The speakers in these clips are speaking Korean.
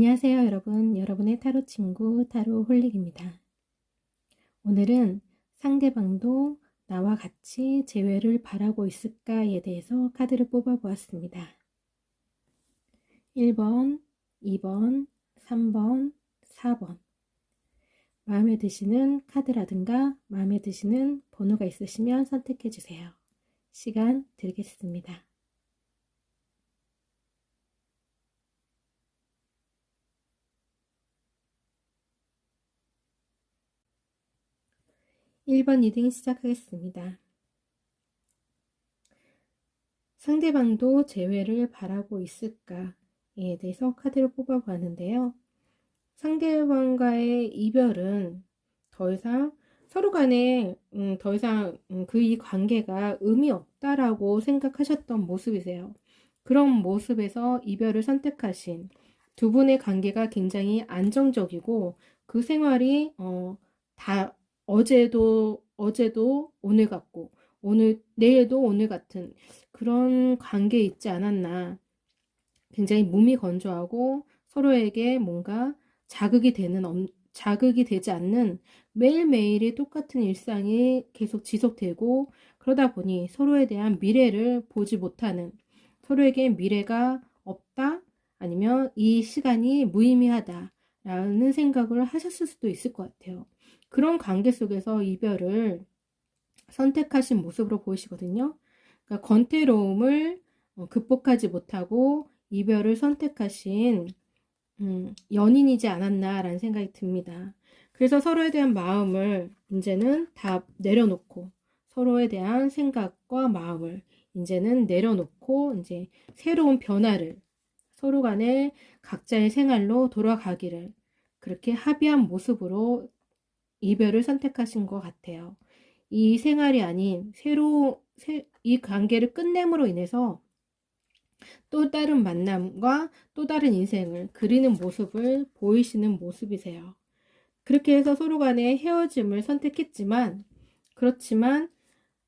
안녕하세요, 여러분. 여러분의 타로 친구 타로 홀릭입니다. 오늘은 상대방도 나와 같이 재회를 바라고 있을까에 대해서 카드를 뽑아 보았습니다. 1번, 2번, 3번, 4번. 마음에 드시는 카드라든가 마음에 드시는 번호가 있으시면 선택해 주세요. 시간 드리겠습니다. 1번 리딩 시작하겠습니다. 상대방도 재회를 바라고 있을까에 대해서 카드를 뽑아보았는데요. 상대방과의 이별은 더 이상 서로 간에 더 이상 이 관계가 의미 없다라고 생각하셨던 모습이세요. 그런 모습에서 이별을 선택하신 두 분의 관계가 굉장히 안정적이고 그 생활이 다 어제도 오늘 같고 내일도 오늘 같은 그런 관계에 있지 않았나. 굉장히 몸이 건조하고 서로에게 뭔가 자극이 되지 않는 매일매일이 똑같은 일상이 계속 지속되고, 그러다 보니 서로에 대한 미래를 보지 못하는, 서로에게 미래가 없다, 아니면 이 시간이 무의미하다 라는 생각을 하셨을 수도 있을 것 같아요. 그런 관계 속에서 이별을 선택하신 모습으로 보이시거든요. 그러니까 권태로움을 극복하지 못하고 이별을 선택하신 연인이지 않았나라는 생각이 듭니다. 그래서 서로에 대한 마음을 이제는 다 내려놓고, 서로에 대한 생각과 마음을 이제는 내려놓고 이제 새로운 변화를, 서로 간에 각자의 생활로 돌아가기를 그렇게 합의한 모습으로 이별을 선택하신 것 같아요. 이 생활이 아닌 이 관계를 끝냄으로 인해서 또 다른 만남과 또 다른 인생을 그리는 모습을 보이시는 모습이세요. 그렇게 해서 서로 간에 헤어짐을 선택했지만, 그렇지만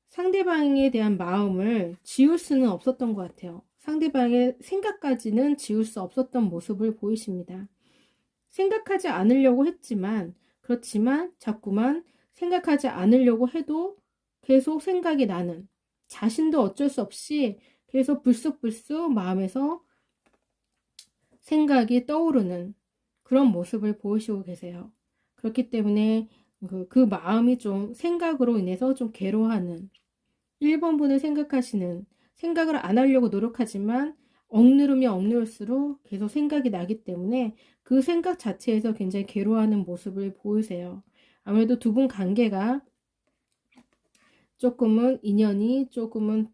상대방에 대한 마음을 지울 수는 없었던 것 같아요. 상대방의 생각까지는 지울 수 없었던 모습을 보이십니다. 생각하지 않으려고 했지만, 그렇지만 자꾸만 생각하지 않으려고 해도 계속 생각이 나는, 자신도 어쩔 수 없이 계속 불쑥불쑥 마음에서 생각이 떠오르는 그런 모습을 보이시고 계세요. 그렇기 때문에 그 마음이 좀 생각으로 인해서 좀 괴로워하는, 1번 분을 생각을 안 하려고 노력하지만 억누르면 억누를수록 계속 생각이 나기 때문에 그 생각 자체에서 굉장히 괴로워하는 모습을 보이세요. 아무래도 두 분 관계가 인연이 조금은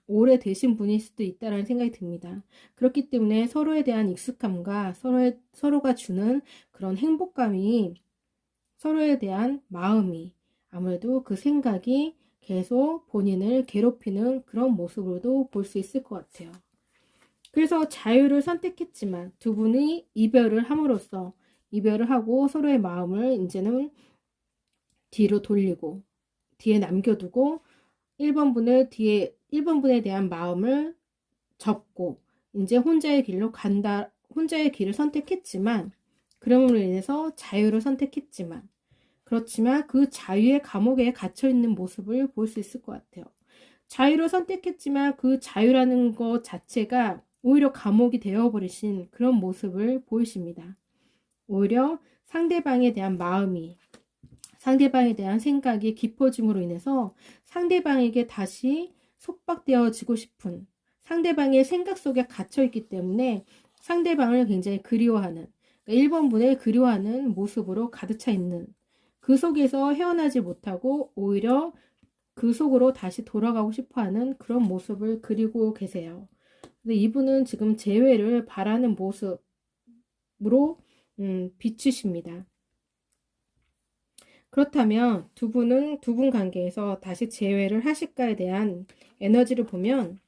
오래되신 분일 수도 있다는 생각이 듭니다. 그렇기 때문에 서로에 대한 익숙함과 서로가 주는 그런 행복감이, 서로에 대한 마음이, 아무래도 그 생각이 계속 본인을 괴롭히는 그런 모습으로도 볼 수 있을 것 같아요. 그래서 자유를 선택했지만 두 분이 이별을 함으로써, 이별을 하고 서로의 마음을 이제는 뒤로 돌리고 뒤에 남겨두고 1번 분에 대한 마음을 접고 이제 혼자의 길을 선택했지만, 그럼으로 인해서 자유를 선택했지만, 그렇지만 그 자유의 감옥에 갇혀 있는 모습을 볼 수 있을 것 같아요. 자유를 선택했지만 그 자유라는 것 자체가 오히려 감옥이 되어버리신 그런 모습을 보이십니다. 오히려 상대방에 대한 마음이, 상대방에 대한 생각이 깊어짐으로 인해서 상대방에게 다시 속박되어지고 싶은, 상대방의 생각 속에 갇혀있기 때문에 상대방을 굉장히 그리워하는, 1번 분을 그리워하는 모습으로 가득 차 있는, 그 속에서 헤어나지 못하고 오히려 그 속으로 다시 돌아가고 싶어하는 그런 모습을 그리고 계세요. 근데 이분은 지금 재회를 바라는 모습으로 비추십니다. 그렇다면 두 분 관계에서 다시 재회를 하실까에 대한 에너지를 보면,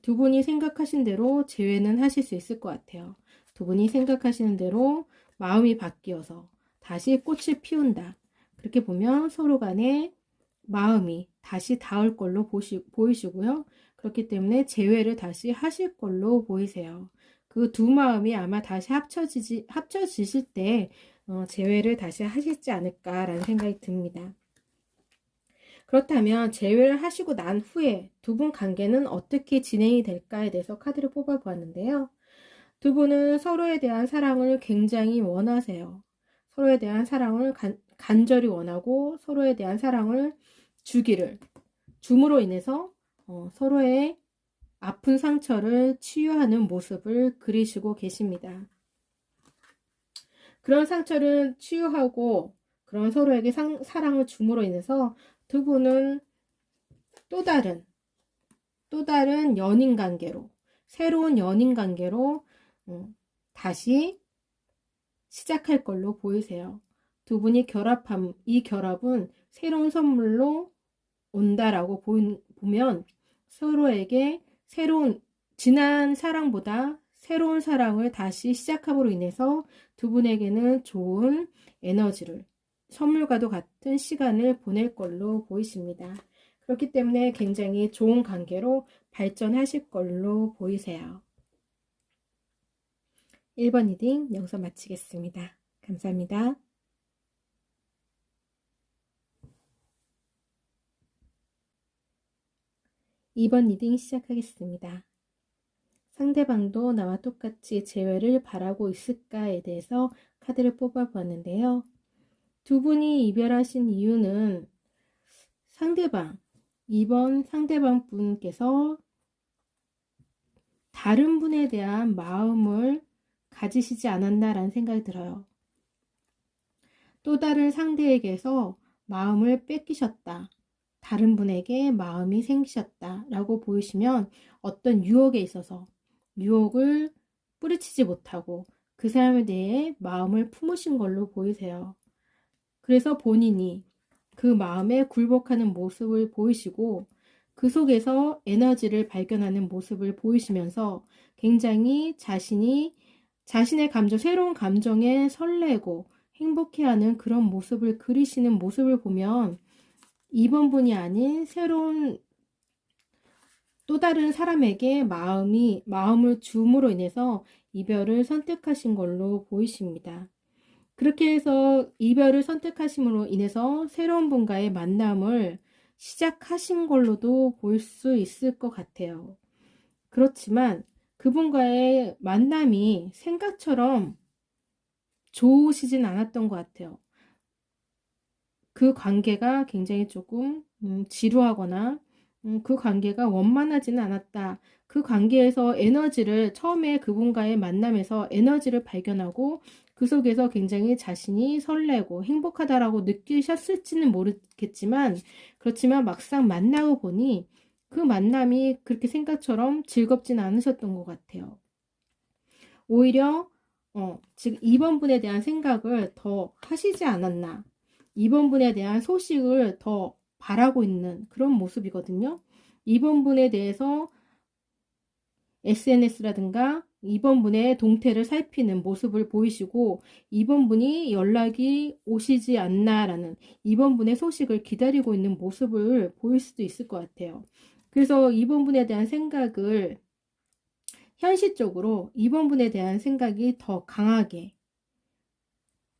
두 분이 생각하신 대로 재회는 하실 수 있을 것 같아요. 두 분이 생각하시는 대로 마음이 바뀌어서 다시 꽃을 피운다. 그렇게 보면 서로 간에 마음이 다시 닿을 걸로 보이시고요. 그렇기 때문에 재회를 다시 하실 걸로 보이세요. 그 두 마음이 아마 다시 합쳐지실 때 재회를 다시 하시지 않을까라는 생각이 듭니다. 그렇다면 재회를 하시고 난 후에 두 분 관계는 어떻게 진행이 될까에 대해서 카드를 뽑아 보았는데요. 두 분은 서로에 대한 사랑을 굉장히 원하세요. 서로에 대한 사랑을 간절히 원하고 서로에 대한 사랑을 줌으로 인해서 서로의 아픈 상처를 치유하는 모습을 그리시고 계십니다. 그런 상처를 치유하고 그런 서로에게 사랑을 줌으로 인해서 두 분은 또 다른 연인 관계로, 새로운 연인 관계로 다시 시작할 걸로 보이세요. 두 분이 이 결합은 새로운 선물로 온다라고 보면 서로에게 지난 사랑보다 새로운 사랑을 다시 시작함으로 인해서 두 분에게는 좋은 에너지를, 선물과도 같은 시간을 보낼 걸로 보이십니다. 그렇기 때문에 굉장히 좋은 관계로 발전하실 걸로 보이세요. 1번 리딩 여기서 마치겠습니다. 감사합니다. 2번 리딩 시작하겠습니다. 상대방도 나와 똑같이 재회를 바라고 있을까에 대해서 카드를 뽑아 보았는데요. 두 분이 이별하신 이유는 2번 상대방 분께서 다른 분에 대한 마음을 가지시지 않았나라는 생각이 들어요. 또 다른 상대에게서 마음을 뺏기셨다. 다른 분에게 마음이 생기셨다 라고 보이시면 어떤 유혹에 있어서 유혹을 뿌리치지 못하고 그 사람에 대해 마음을 품으신 걸로 보이세요. 그래서 본인이 그 마음에 굴복하는 모습을 보이시고 그 속에서 에너지를 발견하는 모습을 보이시면서 굉장히 자신의 감정, 새로운 감정에 설레고 행복해하는 그런 모습을 그리시는 모습을 보면 2번 분이 아닌 새로운 또 다른 사람에게 마음을 줌으로 인해서 이별을 선택하신 걸로 보이십니다. 그렇게 해서 이별을 선택하심으로 인해서 새로운 분과의 만남을 시작하신 걸로도 볼 수 있을 것 같아요. 그렇지만 그분과의 만남이 생각처럼 좋으시진 않았던 것 같아요. 그 관계가 굉장히 조금 지루하거나 그 관계가 원만하지는 않았다. 그 관계에서 처음에 그분과의 만남에서 에너지를 발견하고 그 속에서 굉장히 자신이 설레고 행복하다라고 느끼셨을지는 모르겠지만 그렇지만 막상 만나고 보니 그 만남이 그렇게 생각처럼 즐겁진 않으셨던 것 같아요. 오히려 지금 2번 분에 대한 생각을 더 하시지 않았나. 2번 분에 대한 소식을 더 바라고 있는 그런 모습이거든요. 2번 분에 대해서 SNS라든가 2번 분의 동태를 살피는 모습을 보이시고 2번 분이 연락이 오시지 않나라는 2번 분의 소식을 기다리고 있는 모습을 보일 수도 있을 것 같아요. 그래서 2번 분에 대한 생각을 현실적으로 2번 분에 대한 생각이 더 강하게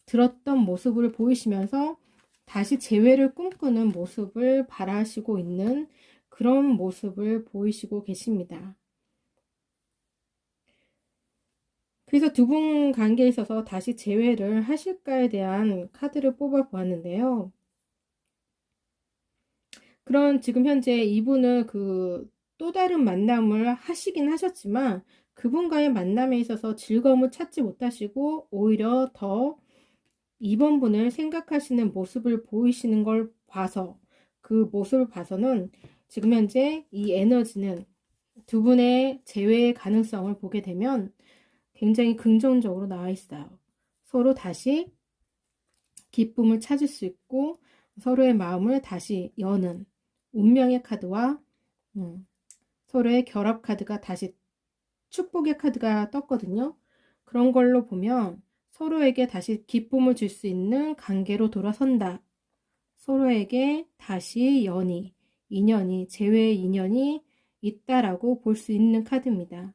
들었던 모습을 보이시면서 다시 재회를 꿈꾸는 모습을 바라시고 있는 그런 모습을 보이시고 계십니다. 그래서 두 분 관계에 있어서 다시 재회를 하실까에 대한 카드를 뽑아 보았는데요. 그런 지금 현재 이분은 또 다른 만남을 하시긴 하셨지만 그분과의 만남에 있어서 즐거움을 찾지 못하시고 오히려 더 2번 분을 생각하시는 모습을 보이시는 걸 봐서 그 모습을 봐서는 지금 현재 이 에너지는 두 분의 재회의 가능성을 보게 되면 굉장히 긍정적으로 나와 있어요. 서로 다시 기쁨을 찾을 수 있고 서로의 마음을 다시 여는 운명의 카드와 서로의 결합 카드가 다시 축복의 카드가 떴거든요. 그런 걸로 보면 서로에게 다시 기쁨을 줄 수 있는 관계로 돌아선다. 서로에게 다시 재회의 인연이 있다라고 볼 수 있는 카드입니다.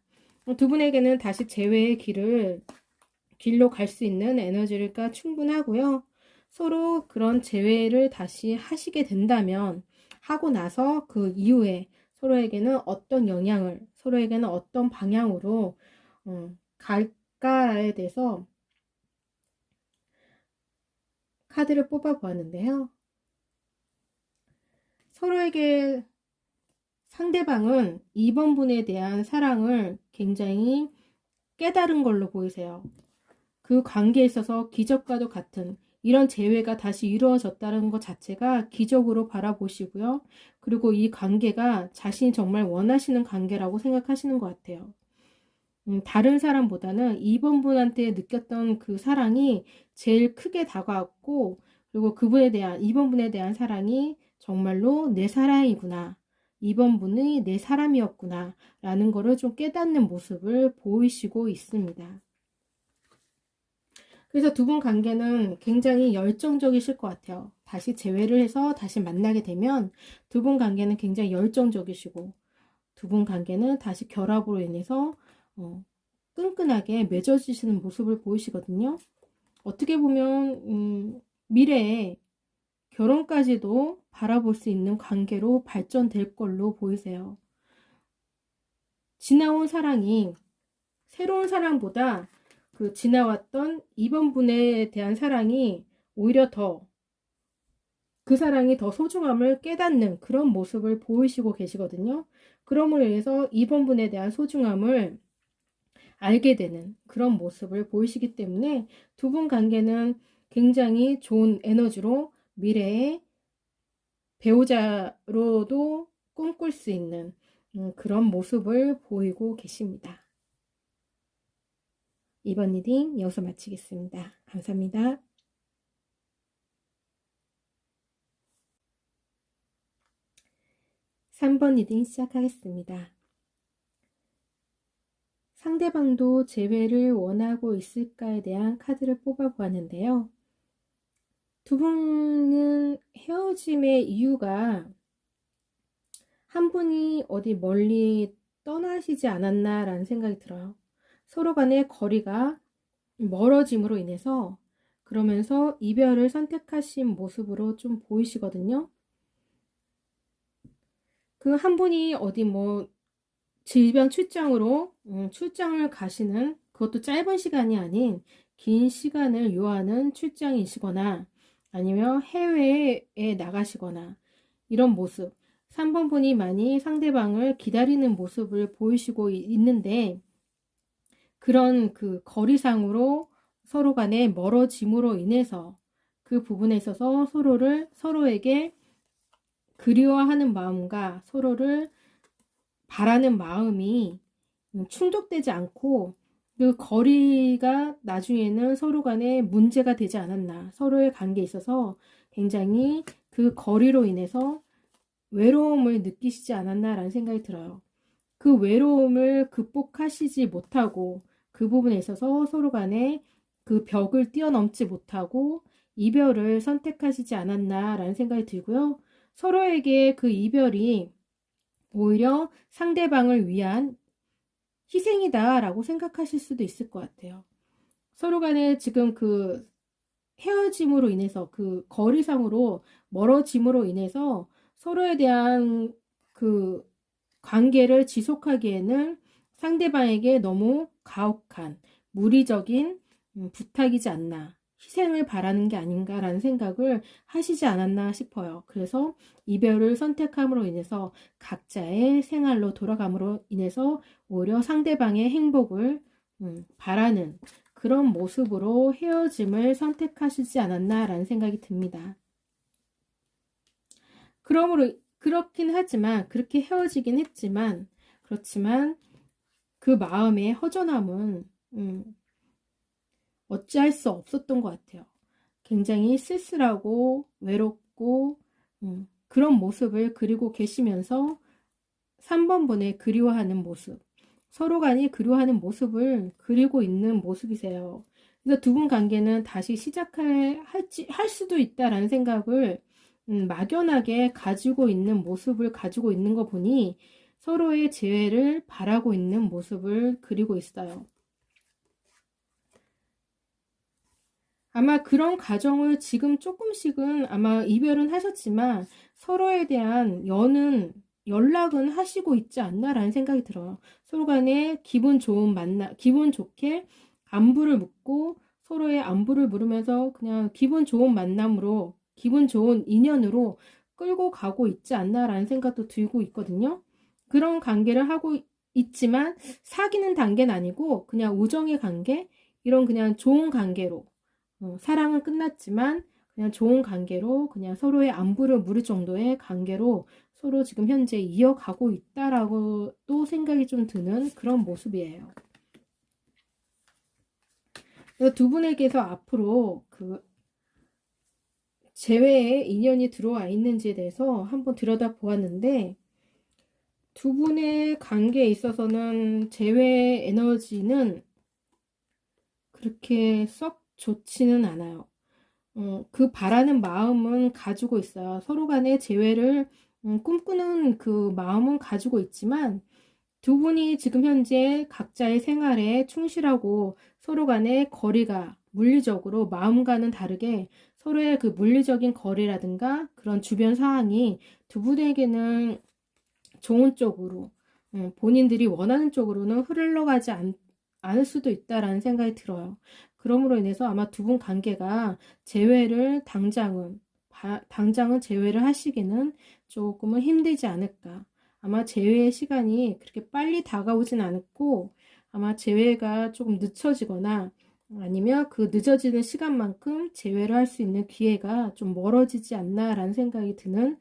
두 분에게는 다시 재회의 길로 갈 수 있는 에너지가 충분하고요. 서로 그런 재회를 다시 하시게 된다면, 하고 나서 그 이후에 서로에게는 어떤 영향을, 서로에게는 어떤 방향으로 갈까에 대해서 카드를 뽑아 보았는데요. 서로에게 상대방은 2번 분에 대한 사랑을 굉장히 깨달은 걸로 보이세요. 그 관계에 있어서 기적과도 같은 이런 재회가 다시 이루어졌다는 것 자체가 기적으로 바라보시고요. 그리고 이 관계가 자신이 정말 원하시는 관계라고 생각하시는 것 같아요. 다른 사람보다는 2번 분한테 느꼈던 그 사랑이 제일 크게 다가왔고, 그리고 2번 분에 대한 사랑이 정말로 내 사랑이구나. 2번 분이 내 사람이었구나. 라는 거를 좀 깨닫는 모습을 보이시고 있습니다. 그래서 두 분 관계는 굉장히 열정적이실 것 같아요. 다시 재회를 해서 다시 만나게 되면 두 분 관계는 굉장히 열정적이시고, 두 분 관계는 다시 결합으로 인해서 끈끈하게 맺어지시는 모습을 보이시거든요. 어떻게 보면 미래에 결혼까지도 바라볼 수 있는 관계로 발전될 걸로 보이세요. 지나온 사랑이 새로운 사랑보다 그 지나왔던 2번 분에 대한 사랑이 오히려 더 그 사랑이 더 소중함을 깨닫는 그런 모습을 보이시고 계시거든요. 그럼으로 인해서 2번 분에 대한 소중함을 알게 되는 그런 모습을 보이시기 때문에 두 분 관계는 굉장히 좋은 에너지로 미래의 배우자로도 꿈꿀 수 있는 그런 모습을 보이고 계십니다. 이번 리딩 여기서 마치겠습니다. 감사합니다. 3번 리딩 시작하겠습니다. 상대방도 재회를 원하고 있을까에 대한 카드를 뽑아보았는데요. 두 분은 헤어짐의 이유가 한 분이 어디 멀리 떠나시지 않았나라는 생각이 들어요. 서로 간의 거리가 멀어짐으로 인해서 그러면서 이별을 선택하신 모습으로 좀 보이시거든요. 그 한 분이 어디 질병 출장으로 출장을 가시는, 그것도 짧은 시간이 아닌 긴 시간을 요하는 출장이시거나 아니면 해외에 나가시거나 이런 모습, 3번 분이 많이 상대방을 기다리는 모습을 보이시고 있는데, 그런 그 거리상으로 서로 간에 멀어짐으로 인해서 그 부분에 있어서 서로에게 그리워하는 마음과 서로를 바라는 마음이 충족되지 않고 그 거리가 나중에는 서로 간에 문제가 되지 않았나, 서로의 관계에 있어서 굉장히 그 거리로 인해서 외로움을 느끼시지 않았나라는 생각이 들어요. 그 외로움을 극복하시지 못하고 그 부분에 있어서 서로 간에 그 벽을 뛰어넘지 못하고 이별을 선택하시지 않았나라는 생각이 들고요. 서로에게 그 이별이 오히려 상대방을 위한 희생이다라고 생각하실 수도 있을 것 같아요. 서로 간에 지금 그 헤어짐으로 인해서 그 거리상으로 멀어짐으로 인해서 서로에 대한 그 관계를 지속하기에는 상대방에게 너무 가혹한 무리적인 부탁이지 않나, 희생을 바라는 게 아닌가라는 생각을 하시지 않았나 싶어요. 그래서 이별을 선택함으로 인해서 각자의 생활로 돌아감으로 인해서 오히려 상대방의 행복을 바라는 그런 모습으로 헤어짐을 선택하시지 않았나라는 생각이 듭니다. 그러므로 그렇긴 하지만, 그렇게 헤어지긴 했지만, 그렇지만 그 마음의 허전함은 어찌할 수 없었던 것 같아요. 굉장히 쓸쓸하고 외롭고 그런 모습을 그리고 계시면서 3번 분의 그리워하는 모습, 서로 간이 그리워하는 모습을 그리고 있는 모습이세요. 그래서 두 분 관계는 다시 할 수도 있다라는 생각을 막연하게 가지고 있는 모습을 가지고 있는 거 보니 서로의 재회를 바라고 있는 모습을 그리고 있어요. 아마 그런 가정을 지금 조금씩은 아마 이별은 하셨지만 서로에 대한 연락은 하시고 있지 않나라는 생각이 들어요. 서로 간에 기분 좋게 안부를 묻고 서로의 안부를 물으면서 그냥 기분 좋은 만남으로, 기분 좋은 인연으로 끌고 가고 있지 않나라는 생각도 들고 있거든요. 그런 관계를 하고 있지만 사귀는 단계는 아니고 그냥 우정의 관계, 이런 그냥 좋은 관계로 사랑은 끝났지만 그냥 좋은 관계로 그냥 서로의 안부를 물을 정도의 관계로 서로 지금 현재 이어가고 있다라고 또 생각이 좀 드는 그런 모습이에요. 두 분에게서 앞으로 그 재회의 인연이 들어와 있는지에 대해서 한번 들여다 보았는데, 두 분의 관계에 있어서는 재회 에너지는 그렇게 썩 좋지는 않아요. 그 바라는 마음은 가지고 있어요. 서로 간의 재회를 꿈꾸는 그 마음은 가지고 있지만 두 분이 지금 현재 각자의 생활에 충실하고 서로 간의 거리가 물리적으로 마음과는 다르게 서로의 그 물리적인 거리라든가 그런 주변 상황이 두 분에게는 좋은 쪽으로 본인들이 원하는 쪽으로는 흘러가지 않을 수도 있다라는 생각이 들어요. 그러므로 인해서 아마 두 분 관계가 재회를 당장은 재회를 하시기는 조금은 힘들지 않을까. 아마 재회의 시간이 그렇게 빨리 다가오진 않았고 아마 재회가 조금 늦춰지거나 아니면 그 늦어지는 시간만큼 재회를 할 수 있는 기회가 좀 멀어지지 않나라는 생각이 드는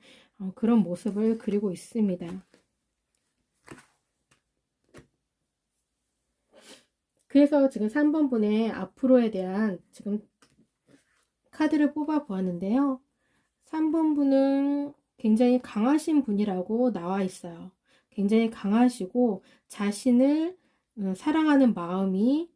그런 모습을 그리고 있습니다. 그래서 지금 3번 분의 앞으로에 대한 지금 카드를 뽑아 보았는데요. 3번 분은 굉장히 강하신 분이라고 나와 있어요. 굉장히 강하시고 자신을 사랑하는 마음이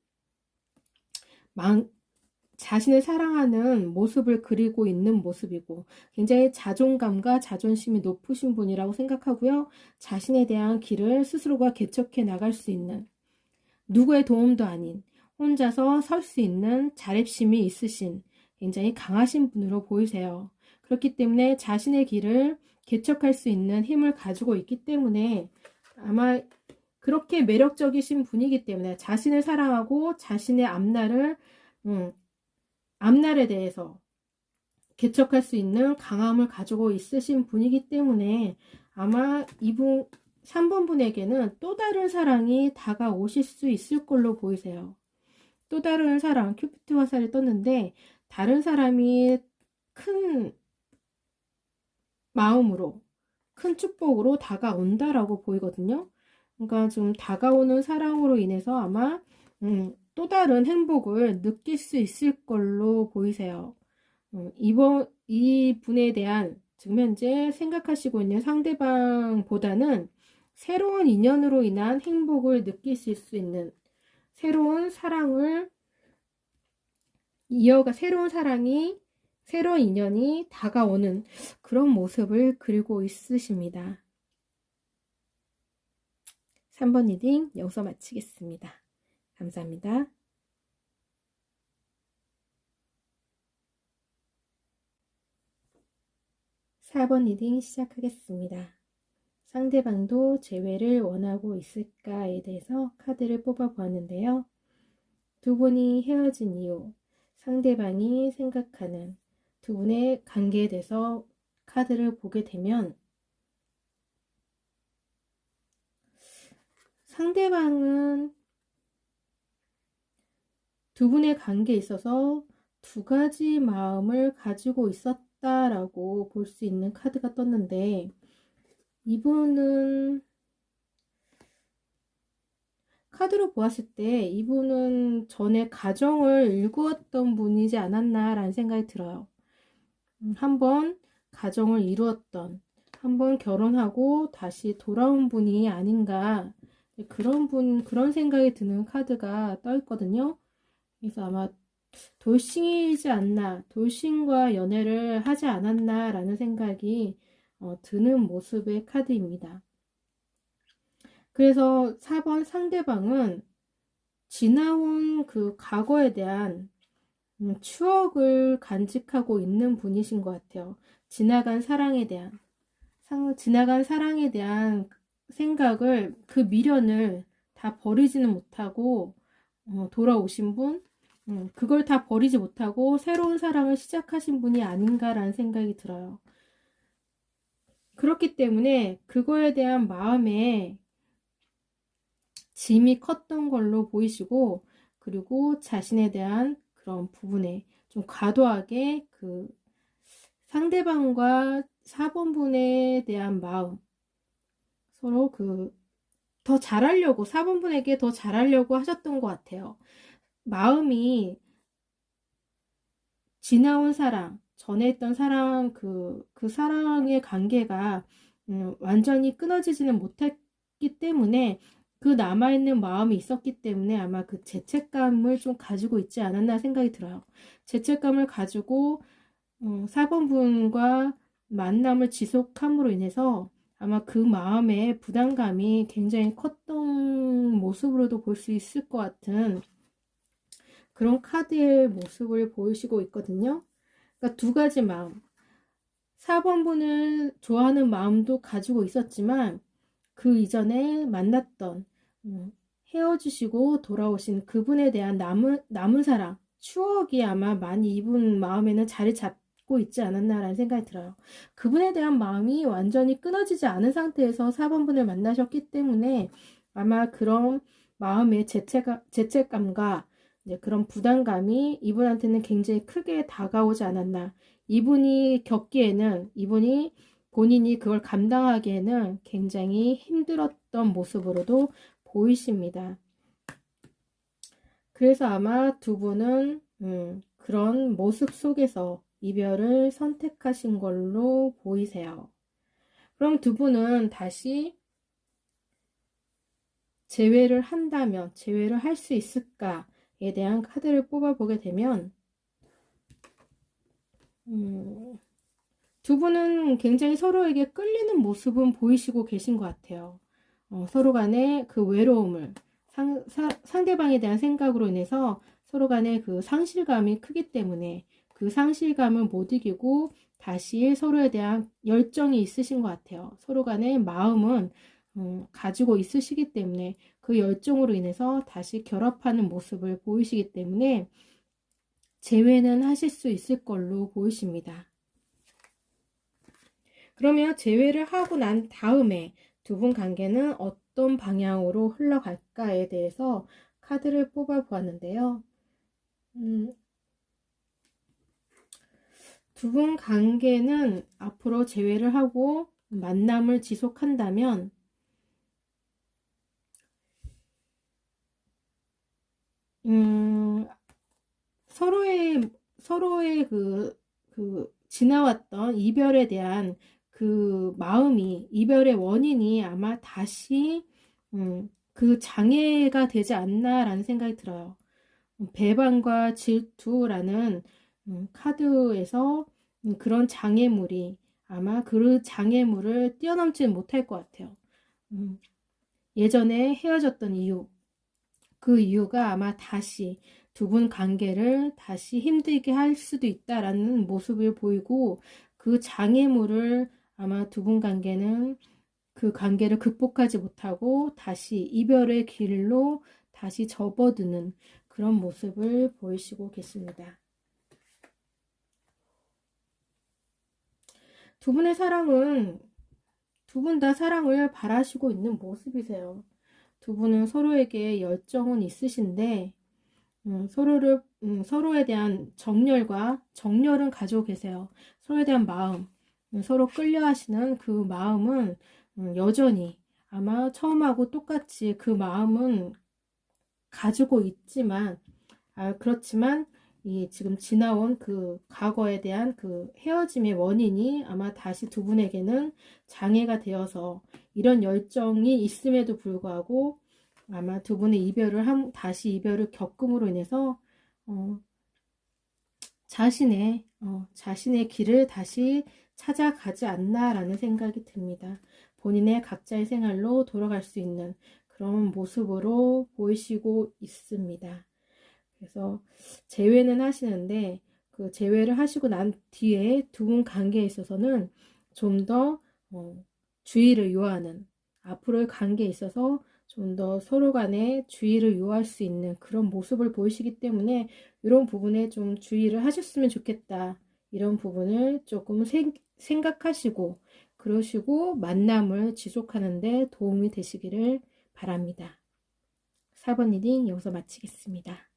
자신을 사랑하는 모습을 그리고 있는 모습이고 굉장히 자존감과 자존심이 높으신 분이라고 생각하고요. 자신에 대한 길을 스스로가 개척해 나갈 수 있는, 누구의 도움도 아닌 혼자서 설 수 있는 자립심이 있으신 굉장히 강하신 분으로 보이세요. 그렇기 때문에 자신의 길을 개척할 수 있는 힘을 가지고 있기 때문에 아마 그렇게 매력적이신 분이기 때문에 자신을 사랑하고 자신의 앞날에 대해서 개척할 수 있는 강함을 가지고 있으신 분이기 때문에 아마 이분 3번 분에게는 또 다른 사랑이 다가오실 수 있을 걸로 보이세요. 또 다른 사랑, 큐피트 화살이 떴는데 다른 사람이 큰 마음으로, 큰 축복으로 다가온다라고 보이거든요. 그러니까 좀 다가오는 사랑으로 인해서 아마 또 다른 행복을 느낄 수 있을 걸로 보이세요. 이 분에 대한 지금 현재 생각하시고 있는 상대방보다는 새로운 인연으로 인한 행복을 느끼실 수 있는, 새로운 사랑을 새로운 사랑이, 새로운 인연이 다가오는 그런 모습을 그리고 있으십니다. 3번 리딩 여기서 마치겠습니다. 감사합니다. 4번 리딩 시작하겠습니다. 상대방도 재회를 원하고 있을까에 대해서 카드를 뽑아 보았는데요. 두 분이 헤어진 이유, 상대방이 생각하는 두 분의 관계에 대해서 카드를 보게 되면 상대방은 두 분의 관계에 있어서 두 가지 마음을 가지고 있었다라고 볼 수 있는 카드가 떴는데, 이분은 카드로 보았을 때 이분은 전에 가정을 일구었던 분이지 않았나라는 생각이 들어요. 한번 가정을 이루었던, 한번 결혼하고 다시 돌아온 분이 아닌가, 그런 생각이 드는 카드가 떠 있거든요. 그래서 아마 돌싱이지 않나, 돌싱과 연애를 하지 않았나라는 생각이 드는 모습의 카드입니다. 그래서 4번 상대방은 지나온 그 과거에 대한 추억을 간직하고 있는 분이신 것 같아요. 지나간 사랑에 대한 생각을, 그 미련을 다 버리지는 못하고 돌아오신 분, 그걸 다 버리지 못하고 새로운 사랑을 시작하신 분이 아닌가라는 생각이 들어요. 그렇기 때문에 그거에 대한 마음에 짐이 컸던 걸로 보이시고, 그리고 자신에 대한 그런 부분에 좀 과도하게 그 상대방과 4번 분에 대한 마음, 서로 더 잘하려고, 4번 분에게 더 잘하려고 하셨던 것 같아요. 마음이 지나온 사랑, 전에 했던 사랑, 그 사랑의 관계가 완전히 끊어지지는 못했기 때문에, 그 남아있는 마음이 있었기 때문에 아마 그 죄책감을 좀 가지고 있지 않았나 생각이 들어요. 죄책감을 가지고 4번 분과 만남을 지속함으로 인해서 아마 그 마음의 부담감이 굉장히 컸던 모습으로도 볼 수 있을 것 같은 그런 카드의 모습을 보이시고 있거든요. 그러니까 두 가지 마음. 4번 분을 좋아하는 마음도 가지고 있었지만, 그 이전에 만났던, 헤어지시고 돌아오신 그분에 대한 남은 사랑, 추억이 아마 많이 이분 마음에는 자리 잡고 있지 않았나라는 생각이 들어요. 그분에 대한 마음이 완전히 끊어지지 않은 상태에서 4번 분을 만나셨기 때문에 아마 그런 마음의 죄책감과 이제 그런 부담감이 이분한테는 굉장히 크게 다가오지 않았나. 이분이 본인이 그걸 감당하기에는 굉장히 힘들었던 모습으로도 보이십니다. 그래서 아마 두 분은 그런 모습 속에서 이별을 선택하신 걸로 보이세요. 그럼 두 분은 다시 재회를 한다면 재회를 할 수 있을까에 대한 카드를 뽑아보게 되면 두 분은 굉장히 서로에게 끌리는 모습은 보이시고 계신 것 같아요. 서로 간의 그 외로움을 상대방에 대한 생각으로 인해서 서로 간의 그 상실감이 크기 때문에 그 상실감을 못 이기고 다시 서로에 대한 열정이 있으신 것 같아요. 서로 간의 마음은 가지고 있으시기 때문에 그 열정으로 인해서 다시 결합하는 모습을 보이시기 때문에 재회는 하실 수 있을 걸로 보이십니다. 그러면 재회를 하고 난 다음에 두 분 관계는 어떤 방향으로 흘러갈까에 대해서 카드를 뽑아 보았는데요. 두 분 관계는 앞으로 재회를 하고 만남을 지속한다면 서로의 지나왔던 이별에 대한 그 마음이, 이별의 원인이 아마 다시 그 장애가 되지 않나라는 생각이 들어요. 배반과 질투라는 카드에서 그런 장애물이 아마 그 장애물을 뛰어넘지는 못할 것 같아요. 예전에 헤어졌던 이유, 그 이유가 아마 다시 두 분 관계를 다시 힘들게 할 수도 있다라는 모습을 보이고, 그 장애물을 아마 두 분 관계는 그 관계를 극복하지 못하고 다시 이별의 길로 다시 접어드는 그런 모습을 보이시고 계십니다. 두 분의 사랑은 두 분 다 사랑을 바라시고 있는 모습이세요. 두 분은 서로에게 열정은 있으신데 서로에 대한 정열은 가지고 계세요. 서로에 대한 마음, 서로 끌려 하시는 그 마음은 여전히 아마 처음하고 똑같이 그 마음은 가지고 있지만, 그렇지만 이 지금 지나온 그 과거에 대한 그 헤어짐의 원인이 아마 다시 두 분에게는 장애가 되어서, 이런 열정이 있음에도 불구하고 아마 두 분의 다시 이별을 겪음으로 인해서 자신의 길을 다시 찾아가지 않나라는 생각이 듭니다. 본인의 각자의 생활로 돌아갈 수 있는 그런 모습으로 보이시고 있습니다. 그래서 재회는 하시는데 그 재회를 하시고 난 뒤에 두 분 관계에 있어서는 좀 더 주의를 요하는, 앞으로의 관계에 있어서 좀 더 서로 간에 주의를 요할 수 있는 그런 모습을 보이시기 때문에 이런 부분에 좀 주의를 하셨으면 좋겠다. 이런 부분을 조금 생각하시고 그러시고 만남을 지속하는 데 도움이 되시기를 바랍니다. 4번 리딩 여기서 마치겠습니다.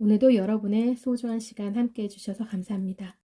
오늘도 여러분의 소중한 시간 함께 해주셔서 감사합니다.